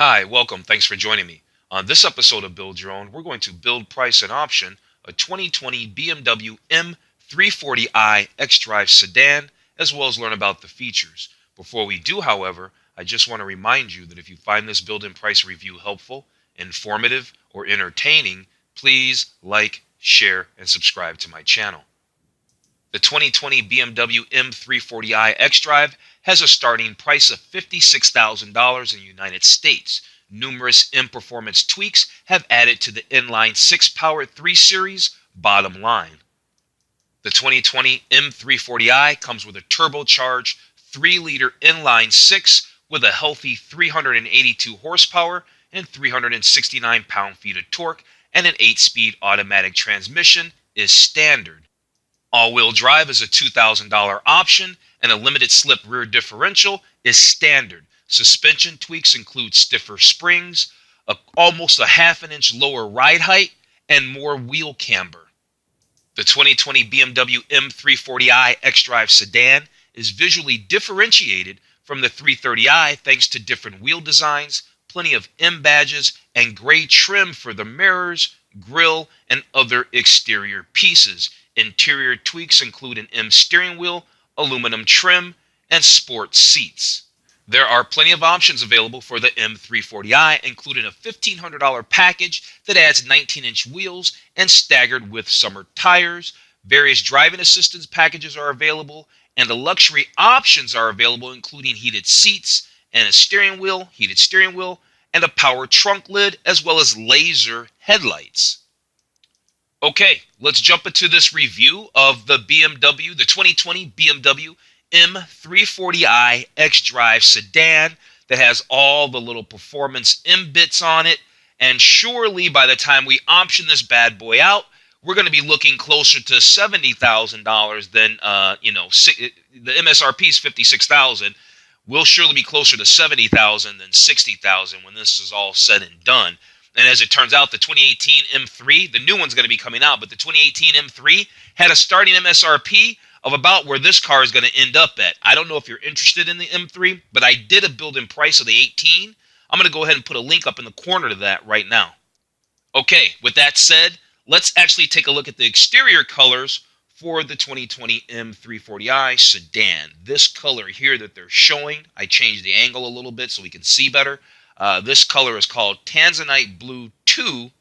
Hi, welcome. Thanks for joining me. On this episode of Build Your Own, we're going to build, price, and option a 2020 BMW M340i xDrive sedan, as well as learn about the features. Before we do, however, I just want to remind you that if you find this build and price review helpful, informative, or entertaining, please like, share, and subscribe to my channel. The 2020 BMW M340i xDrive has a starting price of $56,000 in the United States. Numerous in-performance tweaks have added to the inline-six-powered 3 Series bottom line. The 2020 M340i comes with a turbocharged 3-liter inline-six with a healthy 382 horsepower and 369 pound-feet of torque, and an 8-speed automatic transmission is standard. All-wheel drive is a $2,000 option, and a limited slip rear differential is standard. Suspension tweaks include stiffer springs, almost a half an inch lower ride height, and more wheel camber. The 2020 BMW M340i xDrive sedan is visually differentiated from the 330i thanks to different wheel designs, plenty of M badges, and gray trim for the mirrors, grille, and other exterior pieces. Interior tweaks include an M steering wheel, aluminum trim, and sport seats. There are plenty of options available for the M340i, including a $1,500 package that adds 19-inch wheels and staggered with summer tires. Various driving assistance packages are available, and the luxury options are available, including heated seats and heated steering wheel, and a power trunk lid, as well as laser headlights. Okay, let's jump into this review of the 2020 BMW M340i xDrive sedan that has all the little performance M bits on it. And surely by the time we option this bad boy out, we're going to be looking closer to $70,000 than, the MSRP is $56,000. We'll surely be closer to $70,000 than $60,000 when this is all said and done. And as it turns out, the 2018 M3, the new one's going to be coming out, but the 2018 M3 had a starting MSRP of about where this car is going to end up at. I don't know if you're interested in the M3, but I did a build in price of the 18. I'm going to go ahead and put a link up in the corner to that right now. Okay, with that said, let's actually take a look at the exterior colors for the 2020 M340i sedan. This color here that they're showing, I changed the angle a little bit so we can see better. This color is called Tanzanite Blue 2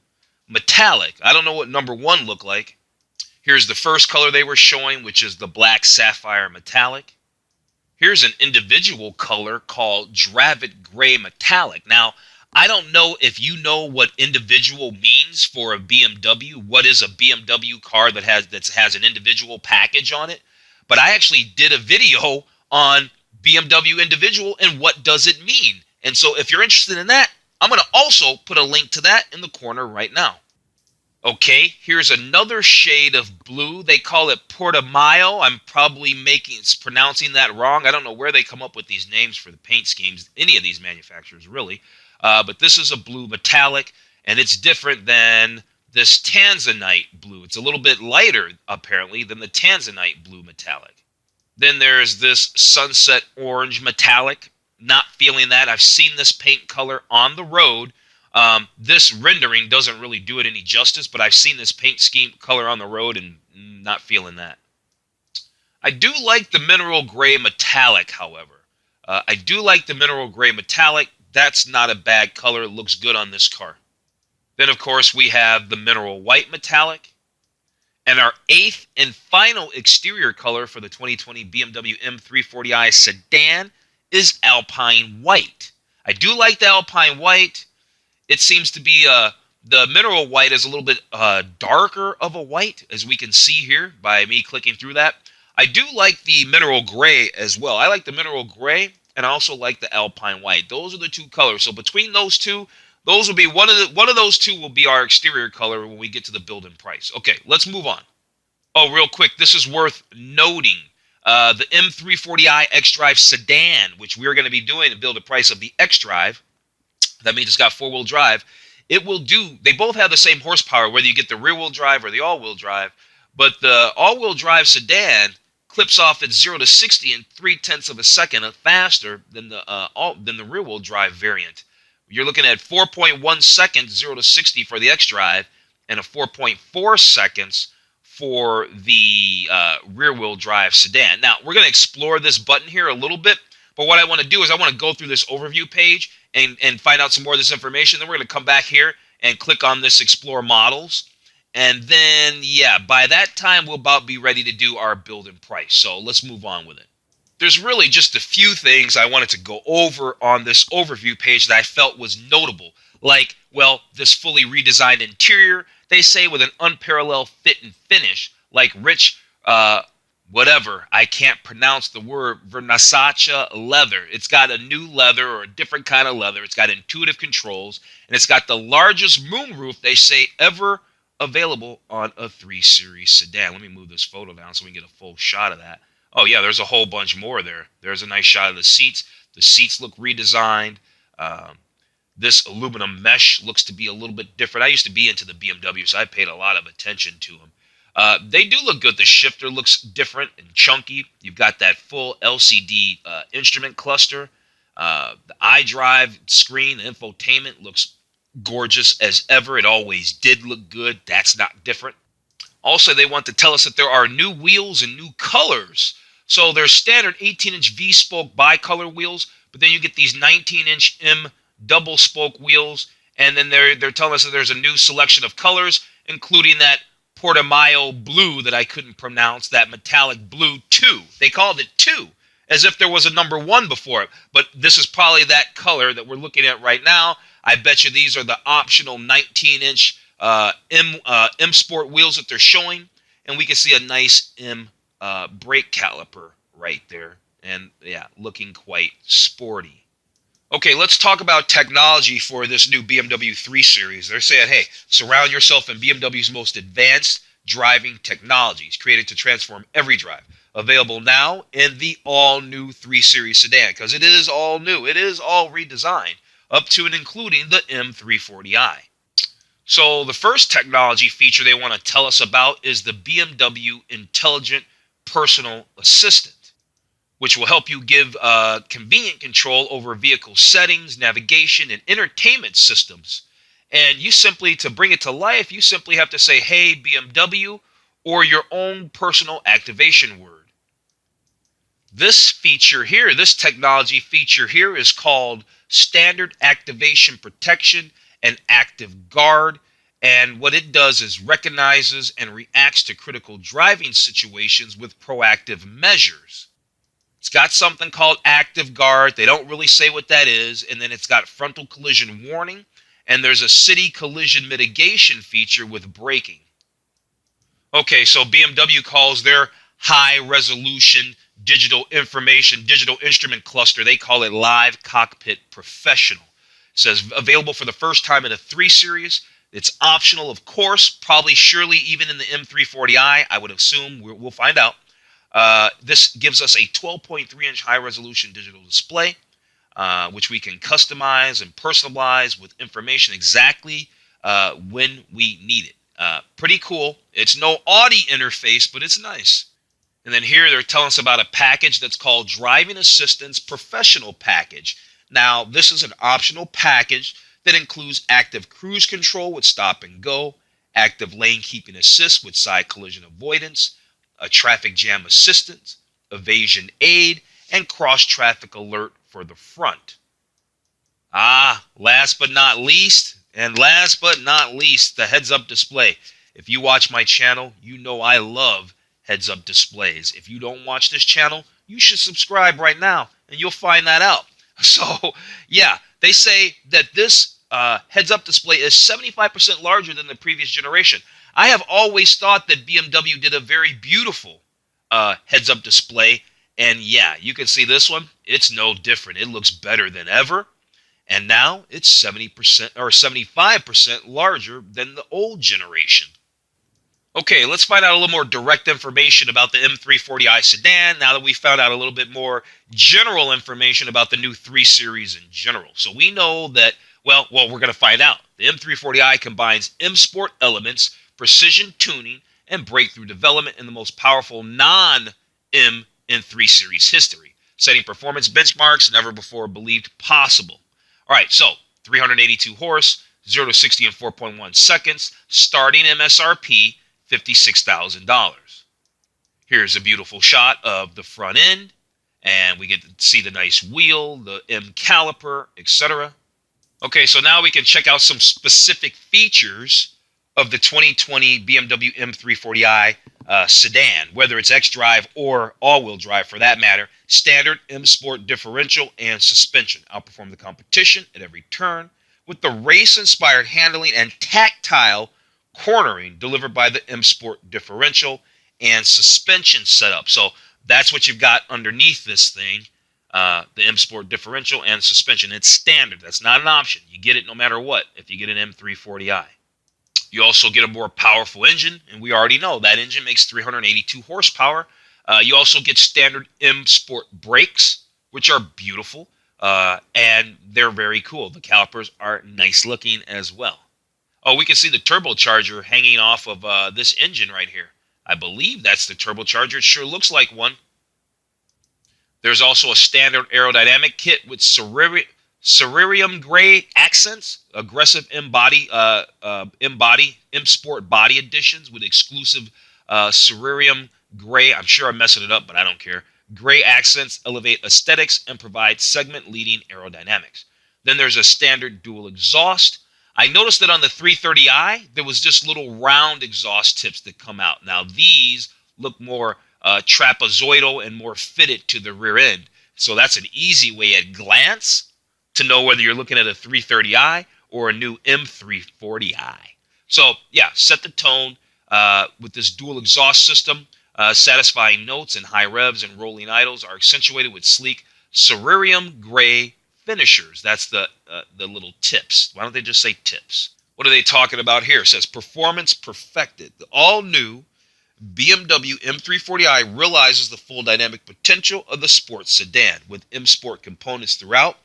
Metallic. I don't know what number 1 looked like. Here's the first color they were showing, which is the Black Sapphire Metallic. Here's an individual color called Dravid Gray Metallic. Now, I don't know if you know what individual means for a BMW. What is a BMW car that has an individual package on it? But I actually did a video on BMW individual and what does it mean. And so if you're interested in that, I'm going to also put a link to that in the corner right now. Okay, here's another shade of blue. They call it Portimao. I'm probably pronouncing that wrong. I don't know where they come up with these names for the paint schemes, any of these manufacturers really. But this is a blue metallic, and it's different than this Tanzanite blue. It's a little bit lighter, apparently, than the Tanzanite blue metallic. Then there's this sunset orange metallic. Not feeling that. I've seen this paint color on the road. This rendering doesn't really do it any justice, but I've seen this paint scheme color on the road and not feeling that. I do like the mineral gray metallic, however. I do like the mineral gray metallic. That's not a bad color. It looks good on this car. Then, of course, we have the mineral white metallic. And our 8th and final exterior color for the 2020 BMW M340i sedan is Alpine White. I do like the Alpine White. It seems to be, the mineral white is a little bit darker of a white, as we can see here by me clicking through that. I do like the mineral gray as well. I like the mineral gray, and I also like the Alpine White. Those are the two colors. So between those two, those will be one of those two will be our exterior color when we get to the build-in price. Okay, let's move on. Oh, real quick, this is worth noting. The M340i xDrive sedan, which we're going to be doing to build a price of the xDrive, that means it's got 4-wheel drive. They both have the same horsepower, whether you get the rear-wheel drive or the all-wheel drive, but the all-wheel drive sedan clips off at 0 to 60 in 0.3 of a second faster than the rear-wheel drive variant. You're looking at 4.1 seconds 0 to 60 for the xDrive and a 4.4 seconds for the rear-wheel drive sedan. Now, we're going to explore this button here a little bit, but what I want to do is I want to go through this overview page and find out some more of this information. Then we're going to come back here and click on this Explore Models. And then, yeah, by that time, we'll about be ready to do our build and price. So let's move on with it. There's really just a few things I wanted to go over on this overview page that I felt was notable. Like, well, this fully redesigned interior, they say with an unparalleled fit and finish, like rich, whatever, I can't pronounce the word, Versace leather. It's got a new leather or a different kind of leather. It's got intuitive controls, and it's got the largest moonroof, they say, ever available on a 3 Series sedan. Let me move this photo down so we can get a full shot of that. Oh, yeah, there's a whole bunch more there. There's a nice shot of the seats. The seats look redesigned. This aluminum mesh looks to be a little bit different. I used to be into the BMW, so I paid a lot of attention to them. They do look good. The shifter looks different and chunky. You've got that full LCD instrument cluster. The iDrive screen, the infotainment looks gorgeous as ever. It always did look good. That's not different. Also, they want to tell us that there are new wheels and new colors. So there's standard 18-inch V-spoke bicolor wheels, but then you get these 19-inch M double spoke wheels, and then they're telling us that there's a new selection of colors, including that Portimao blue that I couldn't pronounce, that metallic blue 2. They called it 2, as if there was a number 1 before it, but this is probably that color that we're looking at right now. I bet you these are the optional 19-inch M Sport wheels that they're showing, and we can see a nice M brake caliper right there, and yeah, looking quite sporty. Okay, let's talk about technology for this new BMW 3 Series. They're saying, hey, surround yourself in BMW's most advanced driving technologies, created to transform every drive. Available now in the all-new 3 Series sedan, because it is all new. It is all redesigned, up to and including the M340i. So the first technology feature they want to tell us about is the BMW Intelligent Personal Assistant, which will help you give convenient control over vehicle settings, navigation, and entertainment systems. And you simply, to bring it to life, you simply have to say, hey, BMW, or your own personal activation word. This feature here, this technology feature here is called Standard Activation Protection and Active Guard. And what it does is recognizes and reacts to critical driving situations with proactive measures. It's got something called Active Guard. They don't really say what that is. And then it's got frontal collision warning. And there's a city collision mitigation feature with braking. Okay, so BMW calls their high-resolution digital instrument cluster, they call it Live Cockpit Professional. It says available for the first time in a 3 Series. It's optional, of course, probably surely even in the M340i. I would assume. We'll find out. This gives us a 12.3-inch high-resolution digital display, which we can customize and personalize with information exactly when we need it. Pretty cool. It's no Audi interface, but it's nice. And then here they're telling us about a package that's called Driving Assistance Professional Package. Now, this is an optional package that includes active cruise control with stop and go, active lane keeping assist with side collision avoidance, a traffic jam assistance, evasion aid, and cross traffic alert for the front. Last but not least, the heads-up display. If you watch my channel, you know I love heads-up displays. If you don't watch this channel, you should subscribe right now, and you'll find that out. So, yeah, they say that this heads-up display is 75% larger than the previous generation. I have always thought that BMW did a very beautiful heads-up display, and yeah, you can see this one. It's no different. It looks better than ever, and now it's 70% or 75% larger than the old generation. Okay, let's find out a little more direct information about the M340i sedan now that we found out a little bit more general information about the new 3 Series in general. So we know that, well, we're going to find out. The M340i combines M Sport elements, precision tuning, and breakthrough development in the most powerful non-M in 3 Series history, setting performance benchmarks never before believed possible. All right, so 382 horse, 0 to 60 in 4.1 seconds, starting MSRP $56,000. Here's a beautiful shot of the front end, and we get to see the nice wheel, the M caliper, etc. Okay, so now we can check out some specific features of the 2020 BMW M340i sedan, whether it's xDrive or all-wheel drive for that matter. Standard M Sport differential and suspension outperform the competition at every turn with the race-inspired handling and tactile cornering delivered by the M Sport differential and suspension setup. So that's what you've got underneath this thing, the M Sport differential and suspension. It's standard. That's not an option. You get it no matter what if you get an M340i. You also get a more powerful engine, and we already know that engine makes 382 horsepower. You also get standard M Sport brakes, which are beautiful, and they're very cool. The calipers are nice looking as well. Oh, we can see the turbocharger hanging off of this engine right here. I believe that's the turbocharger. It sure looks like one. There's also a standard aerodynamic kit with cerulean gray accents, aggressive M Sport body additions with exclusive cerulean gray. I'm sure I'm messing it up, but I don't care. Gray accents elevate aesthetics and provide segment-leading aerodynamics. Then there's a standard dual exhaust. I noticed that on the 330i, there was just little round exhaust tips that come out. Now, these look more trapezoidal and more fitted to the rear end. So that's an easy way at glance to know whether you're looking at a 330i or a new M340i. So, yeah, set the tone with this dual exhaust system. Satisfying notes and high revs and rolling idles are accentuated with sleek cerulean gray finishers. That's the little tips. Why don't they just say tips? What are they talking about here? It says performance perfected. The all-new BMW M340i realizes the full dynamic potential of the sports sedan with M Sport components throughout,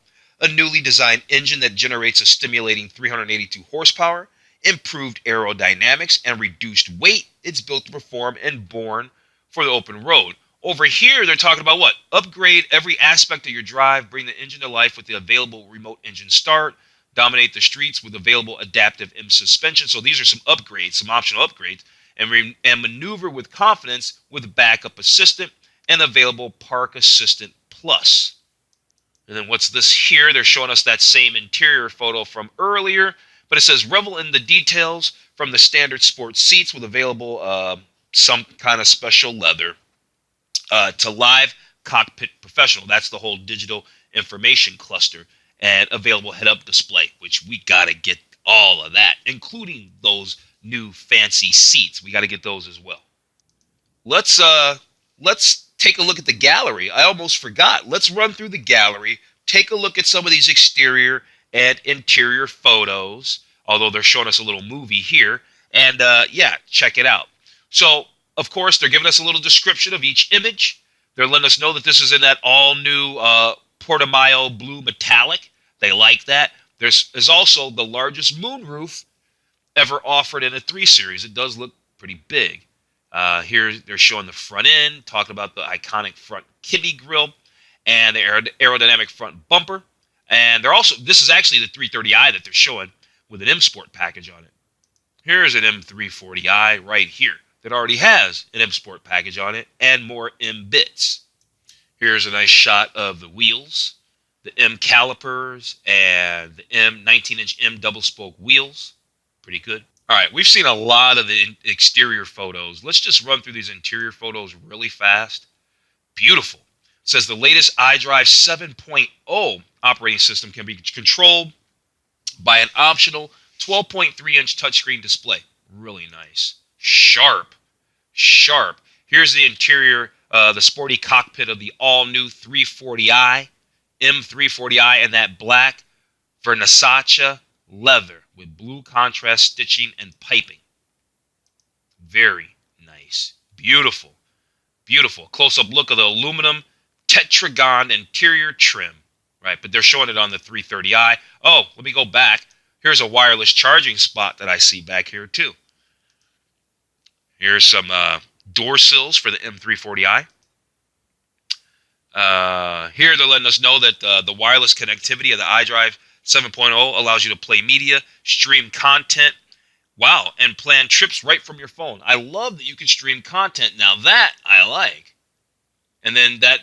a newly designed engine that generates a stimulating 382 horsepower, improved aerodynamics, and reduced weight. It's built to perform and born for the open road. Over here, they're talking about what? Upgrade every aspect of your drive, bring the engine to life with the available remote engine start, dominate the streets with available adaptive M suspension. So these are some upgrades, some optional upgrades, and maneuver with confidence with backup assistant and available park assistant plus. And then what's this here? They're showing us that same interior photo from earlier, but it says revel in the details from the standard sports seats with available some kind of special leather to live Cockpit Professional. That's the whole digital information cluster and available head-up display, which we got to get all of that, including those new fancy seats. We got to get those as well. Let's take a look at the gallery. I almost forgot. Let's run through the gallery, take a look at some of these exterior and interior photos, although they're showing us a little movie here, and yeah, check it out. So, of course, they're giving us a little description of each image. They're letting us know that this is in that all-new Portimao blue metallic. They like that. There's also the largest moonroof ever offered in a 3 Series. It does look pretty big. Here they're showing the front end, talking about the iconic front kidney grille and the aerodynamic front bumper. And they're also, this is actually the 330i that they're showing with an M Sport package on it. Here's an M340i right here that already has an M Sport package on it and more M bits. Here's a nice shot of the wheels, the M calipers, and the 19-inch M double spoke wheels. Pretty good. All right, we've seen a lot of the exterior photos. Let's just run through these interior photos really fast. Beautiful. It says the latest iDrive 7.0 operating system can be controlled by an optional 12.3-inch touchscreen display. Really nice. Sharp. Sharp. Here's the interior, the sporty cockpit of the all-new 340i, M340i, and that black Versace leather with blue contrast stitching and piping. Very nice. Beautiful. Beautiful. Close-up look of the aluminum tetragon interior trim. Right, but they're showing it on the 330i. Oh, let me go back. Here's a wireless charging spot that I see back here too. Here's some door sills for the M340i. Here they're letting us know that the wireless connectivity of the iDrive 7.0 allows you to play media, stream content, wow, and plan trips right from your phone. I love that you can stream content. Now that I like. And then that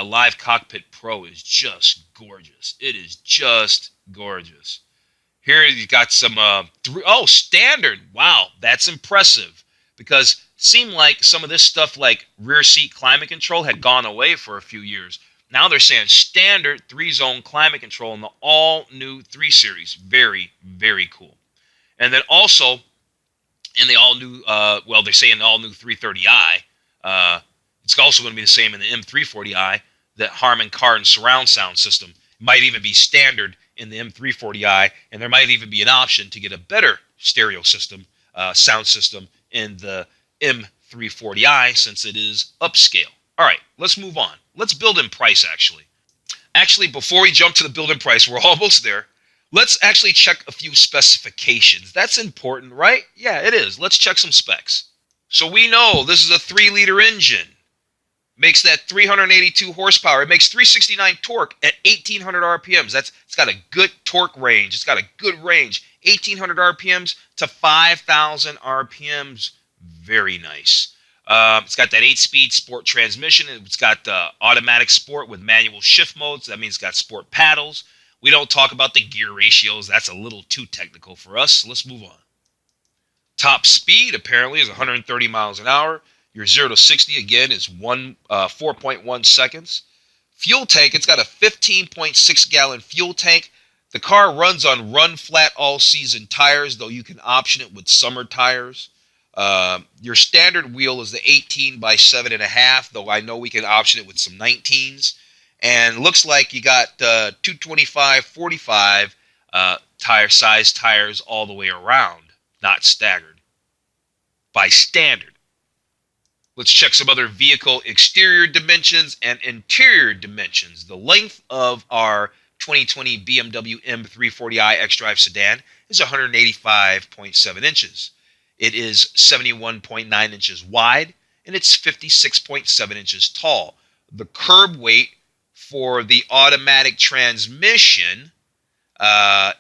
Live Cockpit Pro is just gorgeous. It is just gorgeous. Here you got some standard. Wow, that's impressive, because it seemed like some of this stuff like rear seat climate control had gone away for a few years. Now they're saying standard 3-zone climate control in the all new 3 Series. Very, very cool. And then also in the all new, they say in the all new 330i, it's also going to be the same in the M340i, the Harman Kardon surround sound system. It might even be standard in the M340i, and there might even be an option to get a better stereo system, sound system in the M340i, since it is upscale. All right, let's move on. Let's build in price, actually. Actually, before we jump to the build in price, we're almost there. Let's actually check a few specifications. That's important, right? Yeah, it is. Let's check some specs. So we know this is a 3-liter engine. Makes that 382 horsepower. It makes 369 torque at 1,800 RPMs. It's got a good torque range. It's got a good range. 1,800 RPMs to 5,000 RPMs. Very nice. It's got that 8-speed sport transmission. It's got automatic sport with manual shift modes. That means it's got sport paddles. We don't talk about the gear ratios. That's a little too technical for us. So let's move on. Top speed apparently is 130 miles an hour. Your 0 to 60 again is 4.1 seconds. Fuel tank, it's got a 15.6 gallon fuel tank. The car runs on run flat all season tires, though you can option it with summer tires. Your standard wheel is the 18 by 7.5, though I know we can option it with some 19s. And looks like you got 225/45 tire size tires all the way around, not staggered. By standard. Let's check some other vehicle exterior dimensions and interior dimensions. The length of our 2020 BMW M340i xDrive sedan is 185.7 inches. It is 71.9 inches wide, and it's 56.7 inches tall. The curb weight for the automatic transmission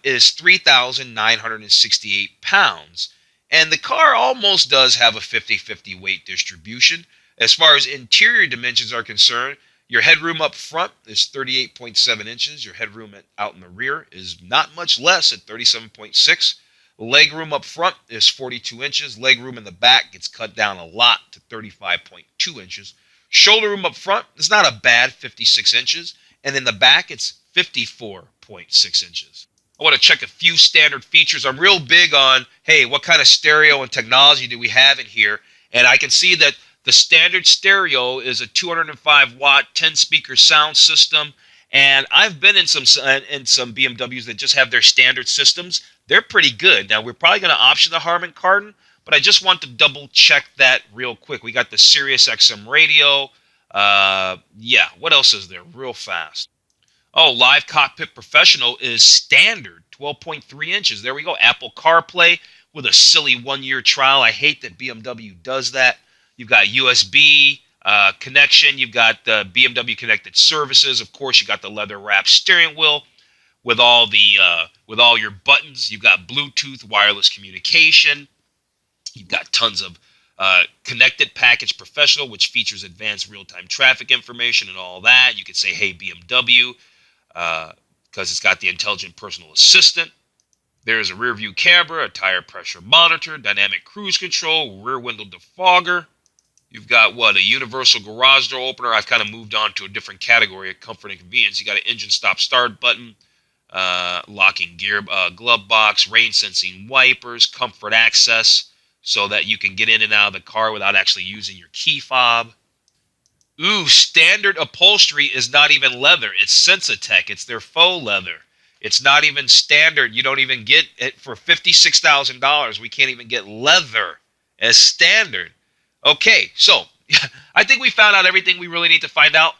is 3,968 pounds. And the car almost does have a 50-50 weight distribution. As far as interior dimensions are concerned, your headroom up front is 38.7 inches. Your headroom out in the rear is not much less at 37.6. Legroom up front is 42 inches. Legroom in the back gets cut down a lot to 35.2 inches. Shoulder room up front is not a bad 56 inches. And in the back, it's 54.6 inches. I want to check a few standard features. I'm real big on, hey, what kind of stereo and technology do we have in here? And I can see that the standard stereo is a 205-watt, 10-speaker sound system. And I've been in some BMWs that just have their standard systems. They're pretty good. Now, we're probably going to option the Harman Kardon, but I just want to double-check that real quick. We got the Sirius XM radio. What else is there real fast? Oh, Live Cockpit Professional is standard, 12.3 inches. There we go. Apple CarPlay with a silly 1-year trial. I hate that BMW does that. You've got USB connection. You've got the BMW Connected Services. Of course, you got the leather-wrapped steering wheel with all your buttons. You've got Bluetooth wireless communication. You've got tons of Connected Package Professional, which features advanced real-time traffic information and all that. You could say, hey, BMW, because it's got the intelligent personal assistant. There's a rear view camera, a tire pressure monitor, dynamic cruise control, rear window defogger. You've got a universal garage door opener. I've kind of moved on to a different category of comfort and convenience. You got an engine stop start button, locking gear, glove box, rain sensing wipers, comfort access so that you can get in and out of the car without actually using your key fob. Ooh, standard upholstery is not even leather. It's Sensatech. It's their faux leather. It's not even standard. You don't even get it for $56,000. We can't even get leather as standard. Okay, so I think we found out everything we really need to find out.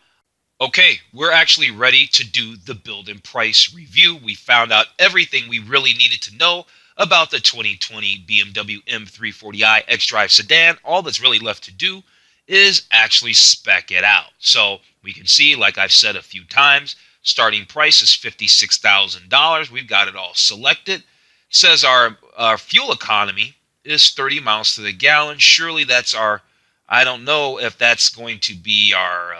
Okay, we're actually ready to do the build and price review. We found out everything we really needed to know about the 2020 BMW M340i xDrive sedan. All that's really left to do is actually spec it out. So we can see, like I've said a few times, Starting price is $56,000. We've got it all selected. Says our fuel economy is 30 miles to the gallon. Surely that's our, I don't know if that's going to be our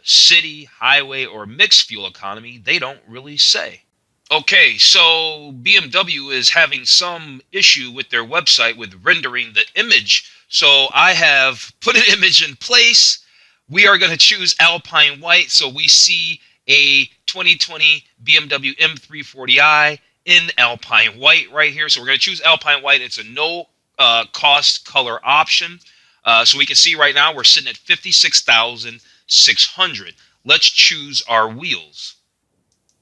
city, highway, or mixed fuel economy. They don't really say. Okay, so BMW is having some issue with their website with rendering the image. So I have put an image in place. We are going to choose Alpine White. So we see a 2020 BMW M340i in Alpine White right here. So we're going to choose Alpine White. It's a no cost color option. So we can see right now we're sitting at $56,600. Let's choose our wheels.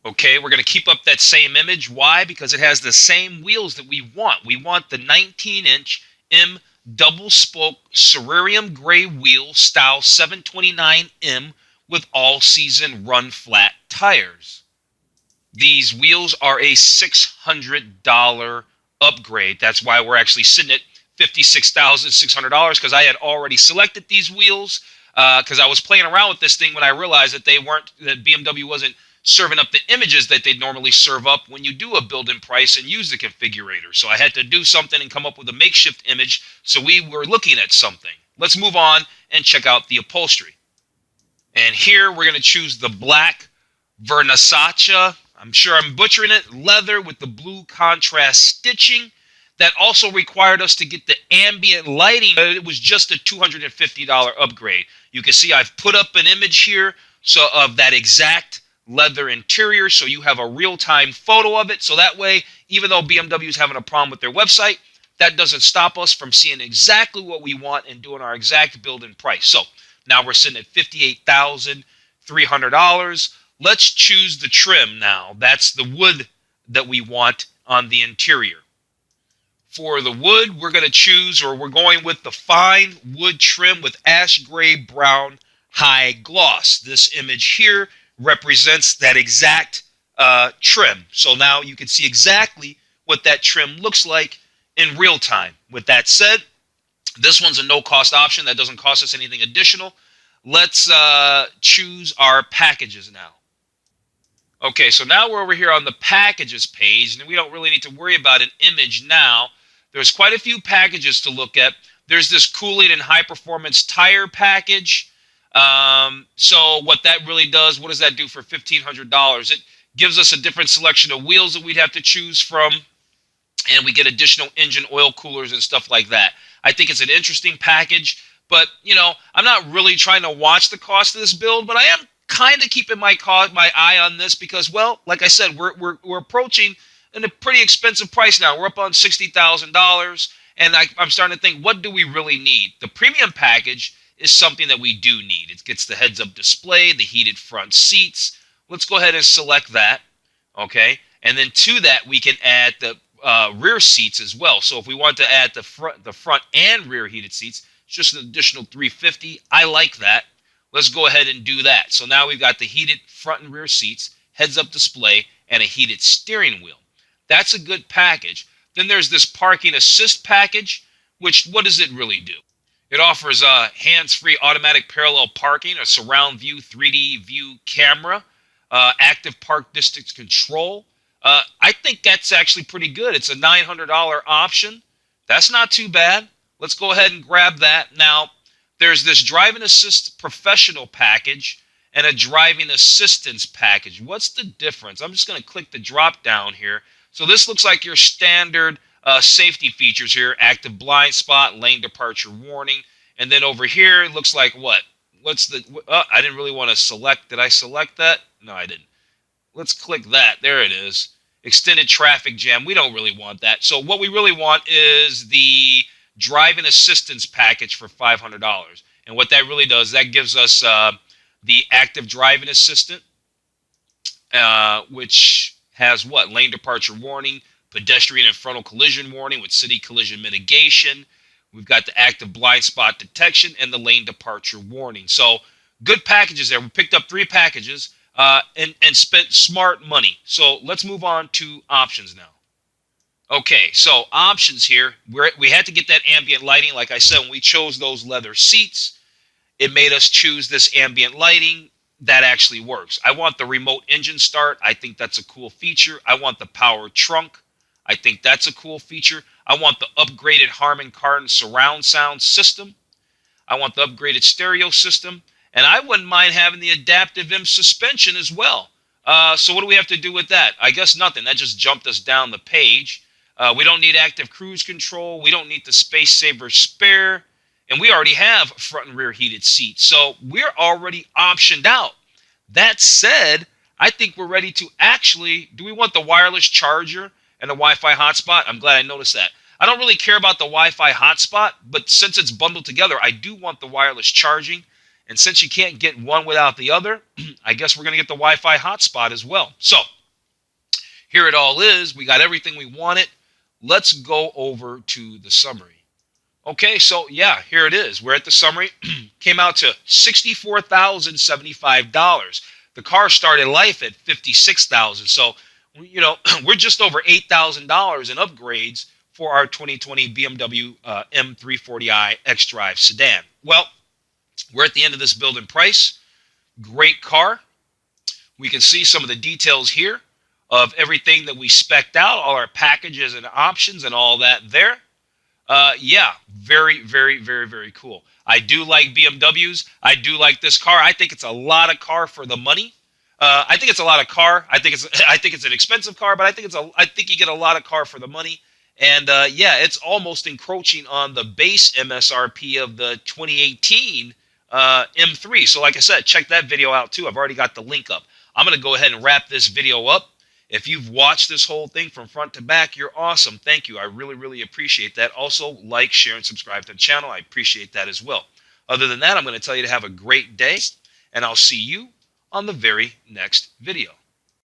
Okay, we're going to keep up that same image. Why? Because it has the same wheels that we want. We want the 19-inch M double spoke Cerarium gray wheel style 729M with all-season run flat tires. These wheels are a $600 upgrade. That's why we're actually sitting at $56,600, because I had already selected these wheels because I was playing around with this thing when I realized that that BMW wasn't serving up the images that they'd normally serve up when you do a build-in price and use the configurator. So I had to do something and come up with a makeshift image, so we were looking at something. Let's move on and check out the upholstery. And here we're going to choose the black Versace, I'm sure I'm butchering it, leather with the blue contrast stitching. That also required us to get the ambient lighting. It was just a $250 upgrade. You can see I've put up an image here of that exact leather interior, so you have a real-time photo of it. So that way, even though BMW is having a problem with their website, that doesn't stop us from seeing exactly what we want and doing our exact build-in price. So now we're sitting at $58,300. Let's choose the trim now. That's the wood that we want on the interior. For the wood, we're going to choose, or we're going with the fine wood trim with ash gray brown high gloss. This image here represents that exact trim. So now you can see exactly what that trim looks like in real time. With that said, this one's a no-cost option. That doesn't cost us anything additional. Let's choose our packages now. Okay, so now we're over here on the packages page, and we don't really need to worry about an image now. There's quite a few packages to look at. There's this cooling and high-performance tire package. So what that really does, what does that do for $1,500? It gives us a different selection of wheels that we'd have to choose from, and we get additional engine oil coolers and stuff like that. I think it's an interesting package, but, you know, I'm not really trying to watch the cost of this build, but I am kind of keeping my eye on this because, well, like I said, we're approaching a pretty expensive price now. We're up on $60,000, and I'm starting to think, what do we really need? The premium package is something that we do need. It gets the heads-up display, the heated front seats. Let's go ahead and select that, okay? And then to that, we can add the rear seats as well. So if we want to add the front and rear heated seats, it's just an additional $350. I like that. Let's go ahead and do that. So now we've got the heated front and rear seats, heads-up display, and a heated steering wheel. That's a good package. Then there's this parking assist package, which, what does it really do? It offers hands-free automatic parallel parking, a surround view 3D view camera, active park distance control. I think that's actually pretty good. It's a $900 option. That's not too bad. Let's go ahead and grab that. Now, there's this driving assist professional package and a driving assistance package. What's the difference? I'm just going to click the drop down here. So this looks like your standard safety features here: active blind spot, lane departure warning. And then over here, it looks like what? What's the, I didn't really want to select. Did I select that? No, I didn't. Let's click that. There it is. Extended traffic jam. We don't really want that. So what we really want is the driving assistance package for $500. And what that really does, that gives us the active driving assistant, which has what? Lane departure warning, pedestrian and frontal collision warning with city collision mitigation. We've got the active blind spot detection and the lane departure warning. So good packages there. We picked up 3 packages and spent smart money. So let's move on to options now. Okay, so options here. We had to get that ambient lighting. Like I said, when we chose those leather seats, it made us choose this ambient lighting. that actually works. I want the remote engine start. I think that's a cool feature. I want the power trunk. I think that's a cool feature. I want the upgraded Harman Kardon surround sound system. I want the upgraded stereo system. And I wouldn't mind having the adaptive M suspension as well. So what do we have to do with that? I guess nothing. That just jumped us down the page. We don't need active cruise control. We don't need the Space Saver spare. And we already have front and rear heated seats. So we're already optioned out. That said, I think we're ready to actually, do we want the wireless charger and the Wi-Fi hotspot? I'm glad I noticed that. I don't really care about the Wi-Fi hotspot, but since it's bundled together, I do want the wireless charging. And since you can't get one without the other, I guess we're going to get the Wi-Fi hotspot as well. So here it all is. We got everything we wanted. Let's go over to the summary. Okay, so yeah, here it is. We're at the summary. Came out to $64,075. The car started life at $56,000. So, you know, we're just over $8,000 in upgrades for our 2020 BMW M340i xDrive sedan. Well, we're at the end of this build and price. Great car. We can see some of the details here of everything that we spec'd out, all our packages and options and all that there. Yeah, very, very, very, very cool. I do like BMWs. I do like this car. I think it's a lot of car for the money. I think it's a lot of car. I think it's an expensive car, but I think you get a lot of car for the money. And yeah, it's almost encroaching on the base MSRP of the 2018 M3. So like I said, check that video out too. I've already got the link up. I'm going to go ahead and wrap this video up. If you've watched this whole thing from front to back, you're awesome. Thank you. I really, really appreciate that. Also, like, share, and subscribe to the channel. I appreciate that as well. Other than that, I'm going to tell you to have a great day, and I'll see you on the very next video.